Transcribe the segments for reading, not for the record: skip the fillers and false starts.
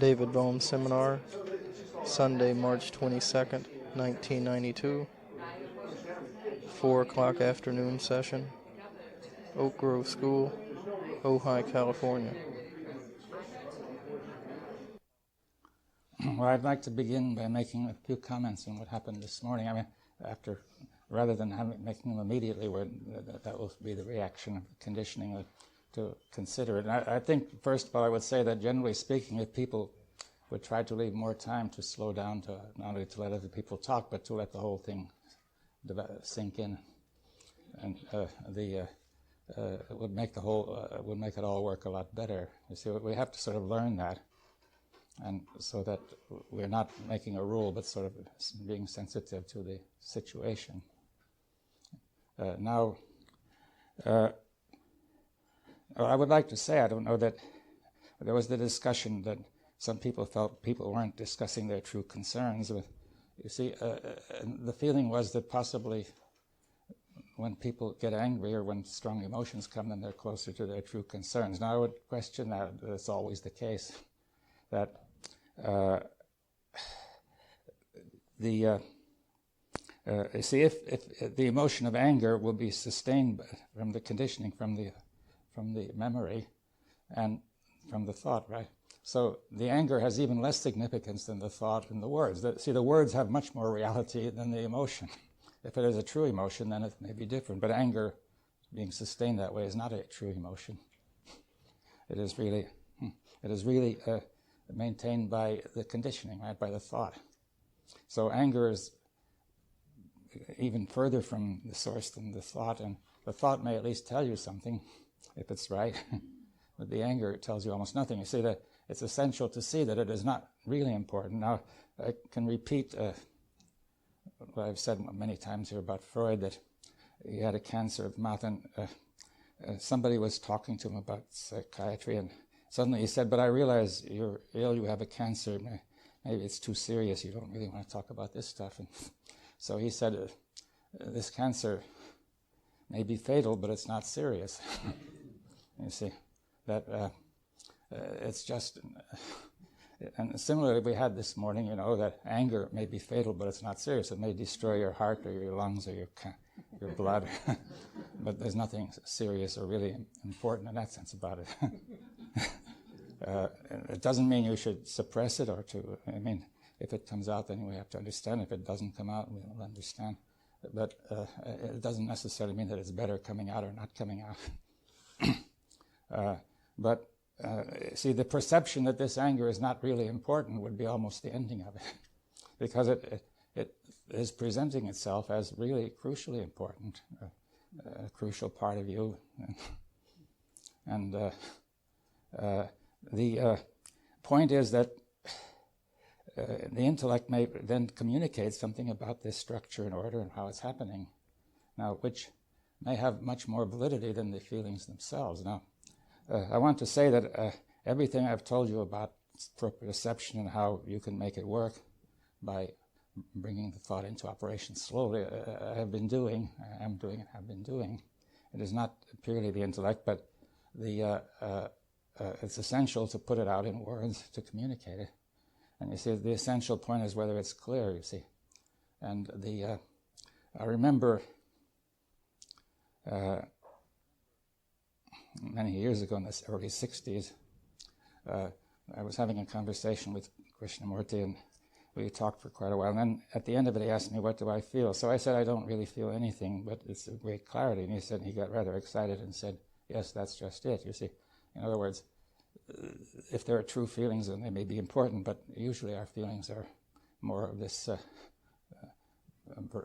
David Bohm Seminar, Sunday, March 22nd, 1992, 4 o'clock afternoon session, Oak Grove School, Ojai, California. Well, I'd like to begin by making a few comments on what happened this morning. I mean, rather than making them immediately, that will be the reaction of conditioning to consider it. And I think, first of all, I would say that generally speaking, if people would try to leave more time to slow down, to not only to let other people talk, but to let the whole thing sink in, and it would make would make it all work a lot better. You see, we have to sort of learn that. And so that we're not making a rule, but sort of being sensitive to the situation. Now, I would like to say, I don't know, that there was the discussion that some people felt people weren't discussing their true concerns. You see, the feeling was that possibly when people get angry or when strong emotions come, then they're closer to their true concerns. Now, I would question that it's always the case. That you see, if the emotion of anger will be sustained from the conditioning, from the memory, and from the thought, right? So the anger has even less significance than the thought and the words. The words have much more reality than the emotion. If it is a true emotion, then it may be different. But anger, being sustained that way, is not a true emotion. It is really maintained by the conditioning, right, by the thought. So anger is even further from the source than the thought, and the thought may at least tell you something, if it's right, but the anger tells you almost nothing. You see that it's essential to see that it is not really important. Now, I can repeat what I've said many times here about Freud, that he had a cancer of the mouth, and somebody was talking to him about psychiatry, and suddenly he said, "But I realize you're ill, you have a cancer. Maybe it's too serious, you don't really want to talk about this stuff." And so he said, "This cancer may be fatal, but it's not serious." You see, that it's just... And similarly, we had this morning, that anger may be fatal, but it's not serious. It may destroy your heart or your lungs or your blood, but there's nothing serious or really important in that sense about it. It doesn't mean you should suppress it if it comes out, then we have to understand. If it doesn't come out, we'll understand. But it doesn't necessarily mean that it's better coming out or not coming out. But see, the perception that this anger is not really important would be almost the ending of it, because it is presenting itself as really crucially important, a crucial part of you. And the point is that the intellect may then communicate something about this structure and order and how it's happening, now, which may have much more validity than the feelings themselves. Now, I want to say that everything I've told you about perception and how you can make it work by bringing the thought into operation slowly, I am doing and have been doing. It is not purely the intellect, but it's essential to put it out in words, to communicate it. And you see, the essential point is whether it's clear, you see. And I remember many years ago, in the early 60s, I was having a conversation with Krishnamurti, and we talked for quite a while. And then at the end of it, he asked me, "What do I feel?" So I said, "I don't really feel anything, but it's a great clarity." And he got rather excited and said, "Yes, that's just it." You see, in other words, if there are true feelings, then they may be important, but usually our feelings are more of this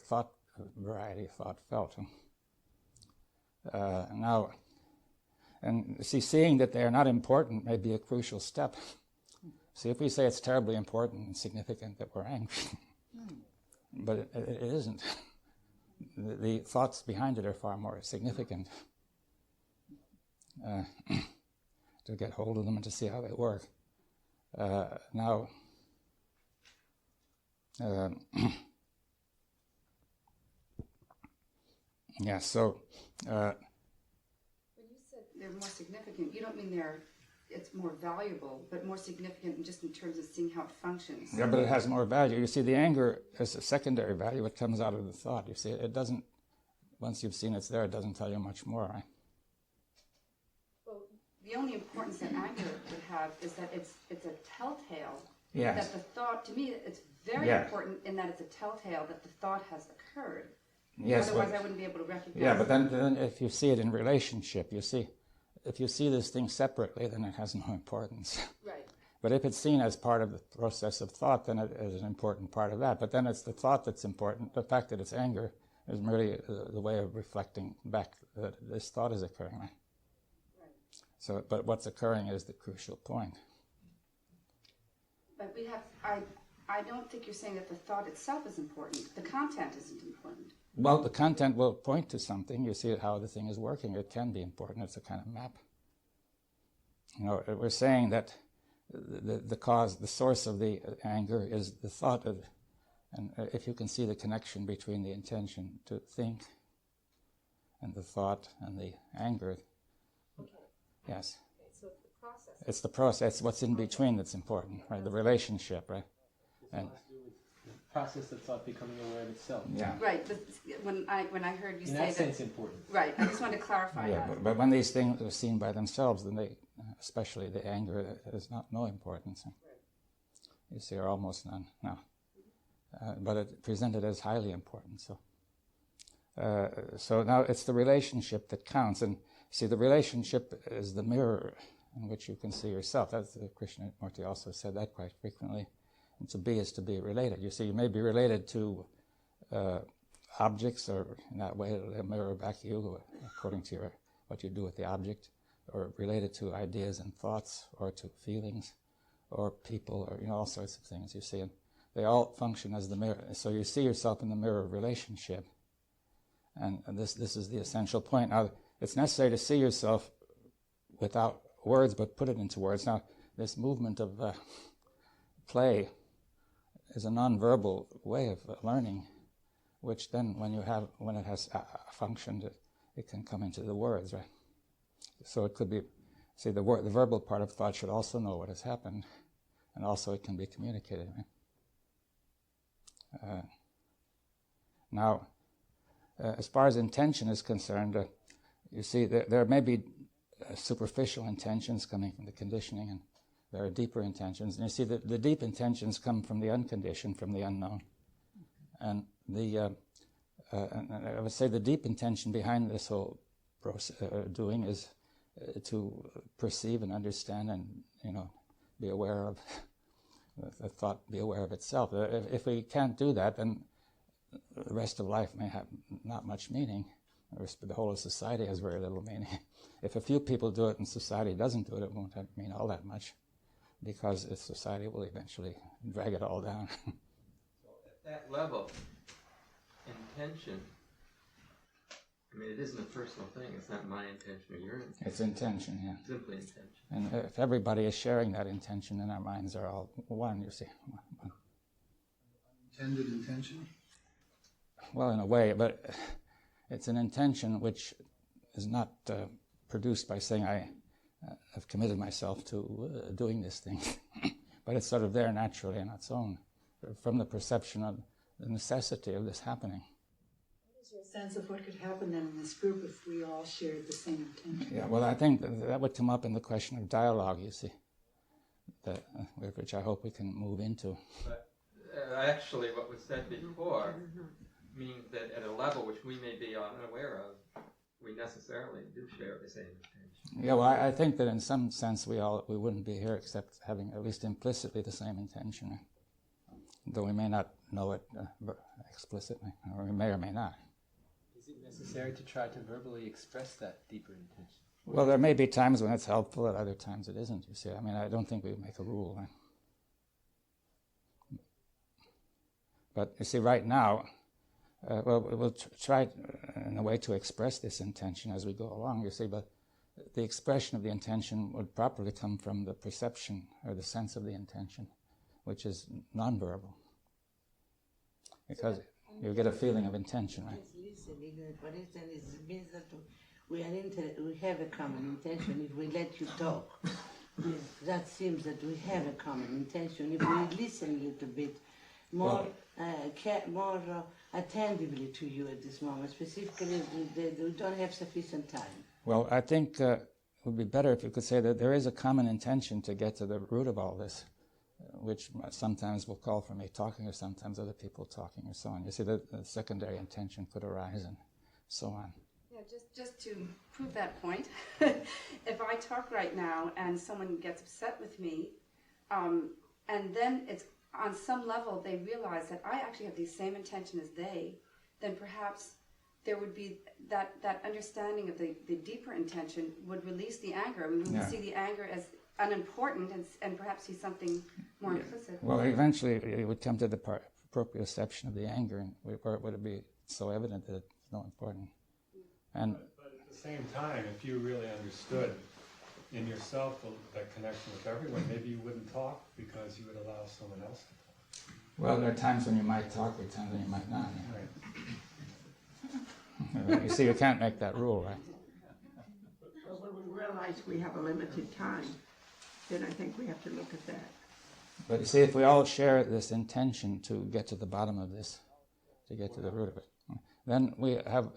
thought variety, thought felt. Now, and see, seeing that they are not important may be a crucial step. See, if we say it's terribly important and significant that we're angry, but it isn't. The thoughts behind it are far more significant. To get hold of them and to see how they work. Now, yeah, so... when you said they're more significant, you don't mean they're it's more valuable, but more significant just in terms of seeing how it functions. Yeah, but it has more value. You see, the anger is a secondary value. It comes out of the thought. You see, it doesn't, once you've seen it's there, it doesn't tell you much more, right? Well, the only importance that anger would have is that it's a telltale. Yes. That the thought, to me, it's very important in that it's a telltale that the thought has occurred. Yes. Otherwise, I wouldn't be able to recognize. Yeah, but then if you see it in relationship, you see, if you see this thing separately, then it has no importance. Right. But if it's seen as part of the process of thought, then it is an important part of that. But then it's the thought that's important. The fact that it's anger is merely the way of reflecting back that this thought is occurring. Right? So, but what's occurring is the crucial point. But we have, I don't think you're saying that the thought itself is important. The content isn't important. Well, the content will point to something. You see how the thing is working. It can be important. It's a kind of map. You know, we're saying that the cause, the source of the anger is the thought of, and if you can see the connection between the intention to think and the thought and the anger. Okay. Yes. Okay, so it's the process. It's the process, what's in between that's important, right? The relationship, right? And process of thought becoming aware of itself. yeah. Right, but when I heard you In say that sense, important. right, I just wanted to clarify Yeah, that. but when these things are seen by themselves, then they, especially the anger, has no importance. You see, or almost none. No. But it's presented as highly important. So now it's the relationship that counts. And see, the relationship is the mirror in which you can see yourself. That's Krishnamurti also said that quite frequently. And to be is to be related. You see, you may be related to objects, or in that way it'll mirror back you according to what you do with the object, or related to ideas and thoughts, or to feelings, or people, or all sorts of things. You see, and they all function as the mirror. So you see yourself in the mirror of relationship, and this is the essential point. Now, it's necessary to see yourself without words, but put it into words. Now, this movement of play is a non-verbal way of learning, which then, when it has functioned, it can come into the words, right? So it could be, see, the verbal part of thought should also know what has happened, and also it can be communicated, right? Now, as far as intention is concerned, you see, there may be superficial intentions coming from the conditioning, and there are deeper intentions. And you see, the deep intentions come from the unconditioned, from the unknown. And and I would say the deep intention behind this whole doing is to perceive and understand and, be aware of the thought, be aware of itself. If we can't do that, then the rest of life may have not much meaning. The whole of society has very little meaning. If a few people do it and society doesn't do it, it won't mean all that much, because society will eventually drag it all down. So at that level, intention, it isn't a personal thing. It's not my intention or your intention. It's intention, yeah. Simply intention. And if everybody is sharing that intention, then our minds are all one, you see. One. Intended intention? Well, in a way, but it's an intention which is not produced by saying I have committed myself to doing this thing, but it's sort of there naturally on its own, from the perception of the necessity of this happening. What is your sense of what could happen then in this group if we all shared the same intention? Yeah, well, I think that would come up in the question of dialogue, you see, which I hope we can move into. But actually what was said before means that at a level which we may be unaware of, we necessarily do share the same intention. Yeah, well, I think that in some sense we wouldn't be here except having at least implicitly the same intention, though we may not know it explicitly, or we may or may not. Is it necessary to try to verbally express that deeper intention? Well, there may be times when it's helpful, at other times it isn't, you see. I don't think we would make a rule. But you see, right now, we'll try in a way to express this intention as we go along, you see, but the expression of the intention would properly come from the perception or the sense of the intention, which is nonverbal. Because you get a feeling of intention, right? Listening, for instance, it means that we have a common intention if we let you talk. Yes, that seems that we have a common intention. If we listen a little bit more, more attentively to you at this moment, specifically, we don't have sufficient time. Well, I think it would be better if you could say that there is a common intention to get to the root of all this, which sometimes will call for me talking or sometimes other people talking or so on. You see, the secondary intention could arise and so on. Yeah, just to prove that point, if I talk right now and someone gets upset with me, and then it's on some level they realize that I actually have the same intention as they, then perhaps there would be that understanding of the deeper intention would release the anger. We would see the anger as unimportant and perhaps see something more implicit. Well, eventually it would come to the proprioception of the anger, and where it would be so evident that it's not important. And but at the same time, if you really understood in yourself that connection with everyone, maybe you wouldn't talk because you would allow someone else to talk. well, there are times when you might talk, there are times when you might not. Right. You see, you can't make that rule, right? But when we realize we have a limited time, then I think we have to look at that. But you see, if we all share this intention to get to the bottom of this, to get to the root of it, then we have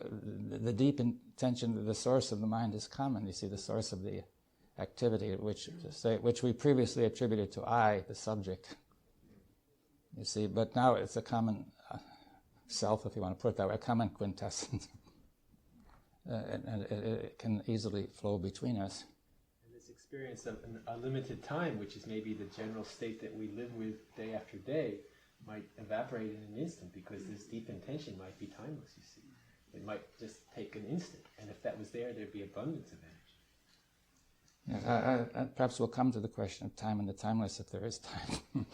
the deep intention that the source of the mind is common. You see, the source of the activity, which we previously attributed to I, the subject. You see, but now it's a common self, if you want to put it that way, a common quintessence. And it can easily flow between us. And this experience of a limited time, which is maybe the general state that we live with day after day, might evaporate in an instant because this deep intention might be timeless, you see. It might just take an instant. And if that was there, there'd be abundance of energy. Yes, perhaps we'll come to the question of time and the timeless if there is time.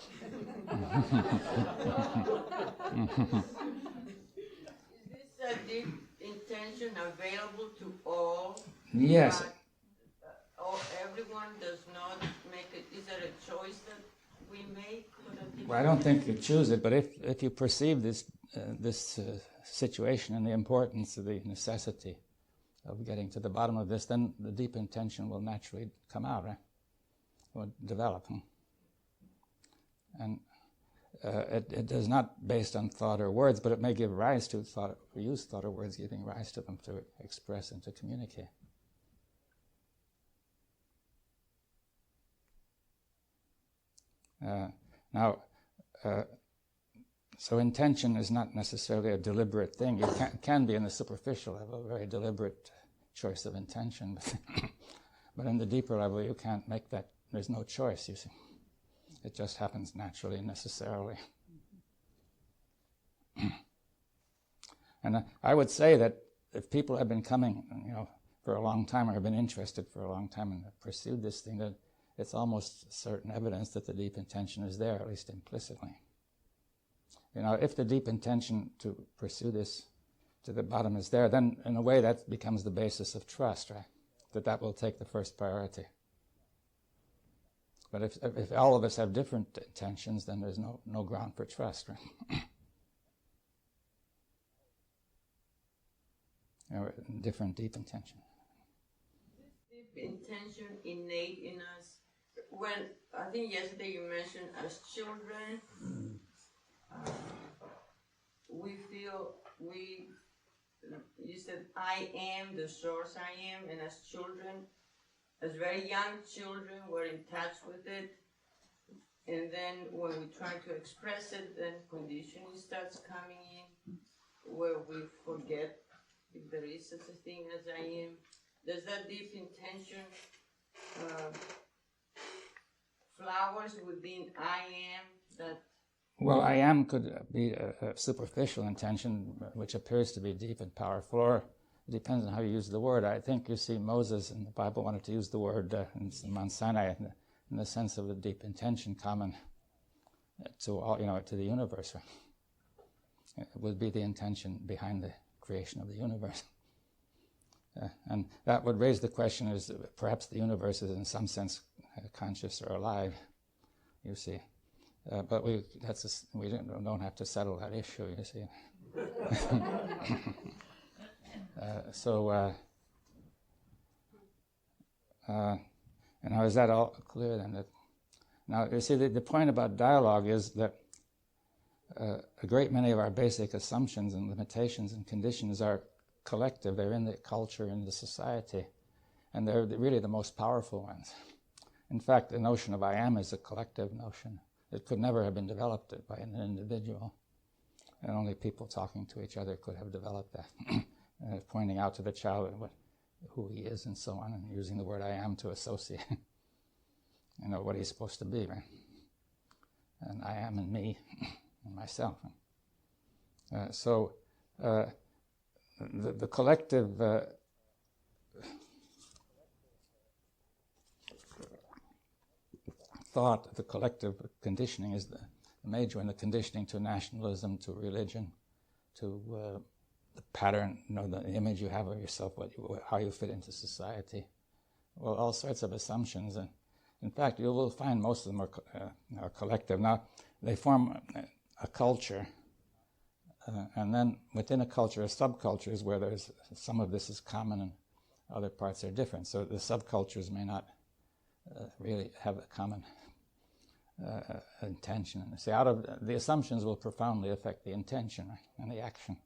Is this a deep intention available to all? Yes. Or everyone does not make it? Is there a choice that we make? Well, I don't think you choose it, but if you perceive this situation and the importance of the necessity of getting to the bottom of this, then the deep intention will naturally come out, right? Will develop. And it is not based on thought or words, but it may give rise to thought, or use thought or words, giving rise to them to express and to communicate. So intention is not necessarily a deliberate thing. It can be in the superficial level, a very deliberate choice of intention. But in the deeper level, you can't make that. There's no choice, you see. It just happens naturally and necessarily. And I would say that if people have been coming, for a long time, or have been interested for a long time and have pursued this thing, that it's almost certain evidence that the deep intention is there, at least implicitly. If the deep intention to pursue this to the bottom is there, then in a way that becomes the basis of trust, right? That will take the first priority. But if all of us have different intentions, then there's no ground for trust, right? Different deep intention. Deep intention innate in us. When I think yesterday you mentioned as children, you said I am the source I am, and as children, as very young children, we're in touch with it, and then when we try to express it, then conditioning starts coming in, where we forget if there is such a thing as I am. Does that deep intention flowers within I am that? Well, I am could be a superficial intention, which appears to be deep and powerful, or it depends on how you use the word. I think you see Moses in the Bible wanted to use the word in Mount Sinai in the sense of a deep intention common to all, to the universe. It would be the intention behind the creation of the universe. And that would raise the question: is perhaps the universe is in some sense conscious or alive? You see. But we don't have to settle that issue, you see. And now, is that all clear then? Now, you see, the point about dialogue is that a great many of our basic assumptions and limitations and conditions are collective. They're in the culture, in the society, and they're really the most powerful ones. In fact, the notion of I am is a collective notion. It could never have been developed by an individual, and only people talking to each other could have developed that. Pointing out to the child who he is and so on, and using the word I am to associate what he's supposed to be, right? And I am and me and myself. So the collective thought, the collective conditioning is the major one, the conditioning to nationalism, to religion, to the pattern, the image you have of yourself, how you fit into society. Well, all sorts of assumptions. And in fact, you will find most of them are collective. Now, they form a culture, and then within a culture are subcultures where there's some of this is common and other parts are different. So the subcultures may not really have a common intention. See, out of the assumptions will profoundly affect the intention, right, and the action.